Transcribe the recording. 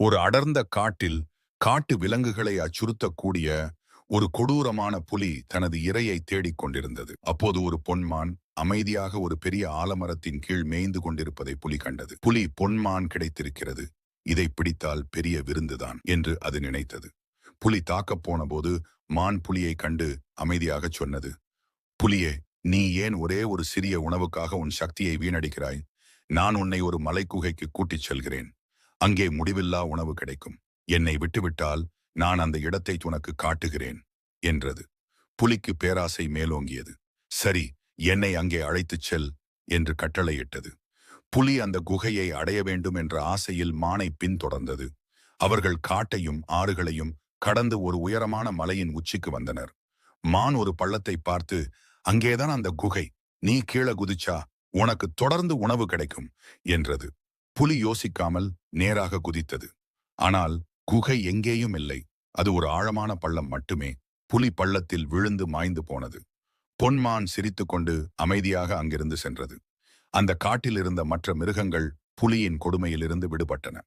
ஒரு அடர்ந்த காட்டில் காட்டு விலங்குகளை அச்சுறுத்தக்கூடிய ஒரு கொடூரமான புலி தனது இரையை தேடிக் கொண்டிருந்தது. அப்போது ஒரு பொன்மான் அமைதியாக ஒரு பெரிய ஆலமரத்தின் கீழ் மேய்ந்து கொண்டிருப்பதை புலி கண்டது. புலி, பொன்மான் கிடைத்திருக்கிறது, இதை பிடித்தால் பெரிய விருந்துதான் என்று அது நினைத்தது. புலி தாக்கப் போன போது மான் புலியை கண்டு அமைதியாகச் சொன்னது, புலியே, நீ ஏன் ஒரே ஒரு சிறிய உணவுக்காக உன் சக்தியை வீணடிக்கிறாய்? நான் உன்னை ஒரு மலைக்குகைக்கு கூட்டிச் செல்கிறேன். அங்கே முடிவில்லா உணவு கிடைக்கும். என்னை விட்டுவிட்டால் நான் அந்த இடத்தை உனக்கு காட்டுகிறேன் என்றது. புலிக்கு பேராசை மேலோங்கியது. சரி, என்னை அங்கே அழைத்துச் செல் என்று கட்டளையிட்டது. புலி அந்த குகையை அடைய வேண்டும் என்ற ஆசையில் மானை பின்தொடர்ந்தது. அவர்கள் காட்டையும் ஆறுகளையும் கடந்து ஒரு உயரமான மலையின் உச்சிக்கு வந்தனர். மான் ஒரு பள்ளத்தை பார்த்து, அங்கேதான் அந்த குகை, நீ கீழே குதிச்சா உனக்கு தொடர்ந்து உணவு கிடைக்கும் என்றது. புலி யோசிக்காமல் நேராக குதித்தது. ஆனால் குகை எங்கேயும் இல்லை. அது ஒரு ஆழமான பள்ளம் மட்டுமே. புலி பள்ளத்தில் விழுந்து மாய்ந்து போனது. பொன்மான் சிரித்துக்கொண்டு அமைதியாக அங்கிருந்து சென்றது. அந்த காட்டில் இருந்த மற்ற மிருகங்கள் புலியின் கொடுமையிலிருந்து விடுபட்டன.